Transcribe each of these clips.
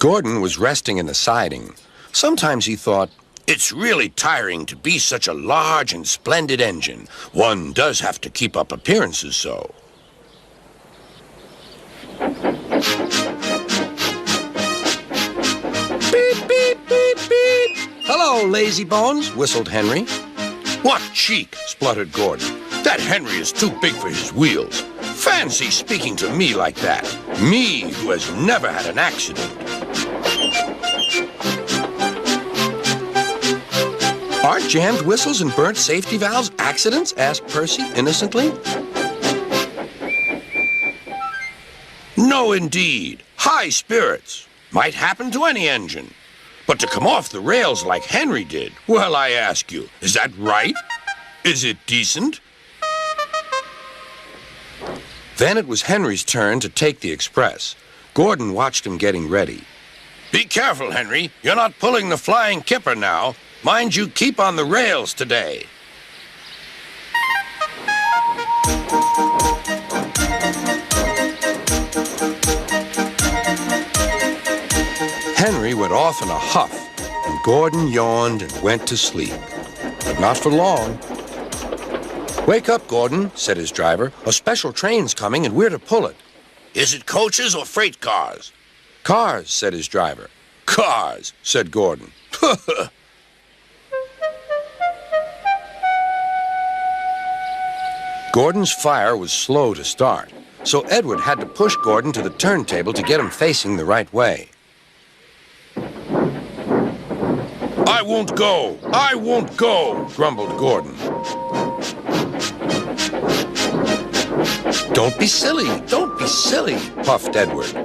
Gordon was resting in the siding. Sometimes he thought, it's really tiring to be such a large and splendid engine. One does have to keep up appearances so. Beep, beep, beep, beep. Hello, lazy bones, whistled Henry. What cheek, spluttered Gordon. That Henry is too big for his wheels. Fancy speaking to me like that. Me, who has never had an accident. Aren't jammed whistles and burnt safety valves accidents? Asked Percy innocently. No, indeed. High spirits. Might happen to any engine. But to come off the rails like Henry did, well, I ask you, is that right? Is it decent? Then it was Henry's turn to take the express. Gordon watched him getting ready. Be careful, Henry. You're not pulling the flying kipper now. Mind you keep on the rails today. Henry went off in a huff, and Gordon yawned and went to sleep. But not for long. Wake up, Gordon, said his driver. A special train's coming and we're to pull it. Is it coaches or freight cars? Cars, said his driver. Cars, said Gordon. Gordon's fire was slow to start, so Edward had to push Gordon to the turntable to get him facing the right way. I won't go! I won't go! Grumbled Gordon. Don't be silly! Don't be silly! Puffed Edward.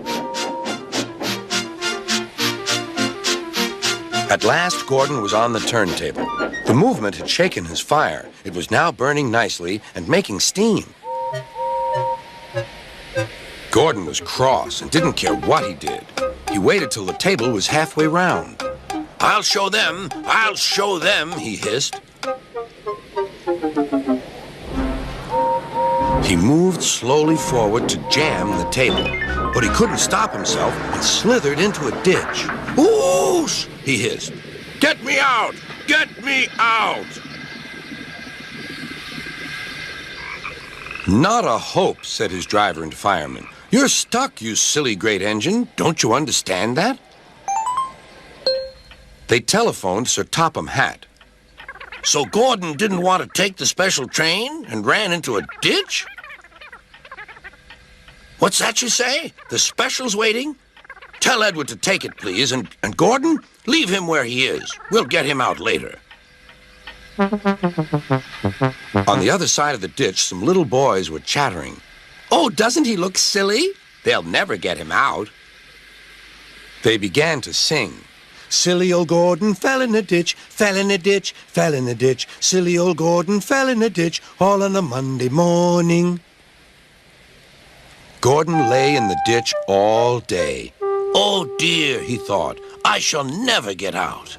At last, Gordon was on the turntable. The movement had shaken his fire. It was now burning nicely and making steam. Gordon was cross and didn't care what he did. He waited till the table was halfway round. I'll show them, he hissed. He moved slowly forward to jam the table, but he couldn't stop himself and slithered into a ditch. Whoosh! He hissed. Get me out! Get me out! Not a hope, said his driver and fireman. You're stuck, you silly great engine. Don't you understand that? They telephoned Sir Topham Hatt. So Gordon didn't want to take the special train and ran into a ditch? What's that you say? The special's waiting? Tell Edward to take it, please, and Gordon, leave him where he is. We'll get him out later. On the other side of the ditch, some little boys were chattering. Oh, doesn't he look silly? They'll never get him out. They began to sing. Silly old Gordon fell in a ditch, fell in a ditch, fell in a ditch. Silly old Gordon fell in a ditch, all on a Monday morning. Gordon lay in the ditch all day. Oh dear, he thought, I shall never get out.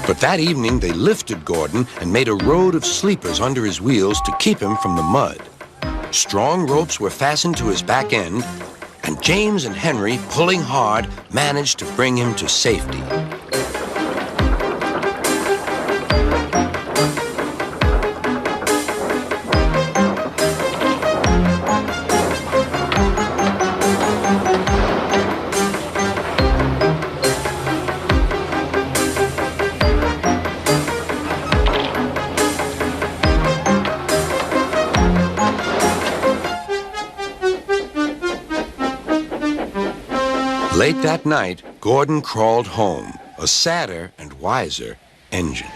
But that evening they lifted Gordon and made a road of sleepers under his wheels to keep him from the mud. Strong ropes were fastened to his back end, and James and Henry, pulling hard, managed to bring him to safety. Late that night, Gordon crawled home, a sadder and wiser engine.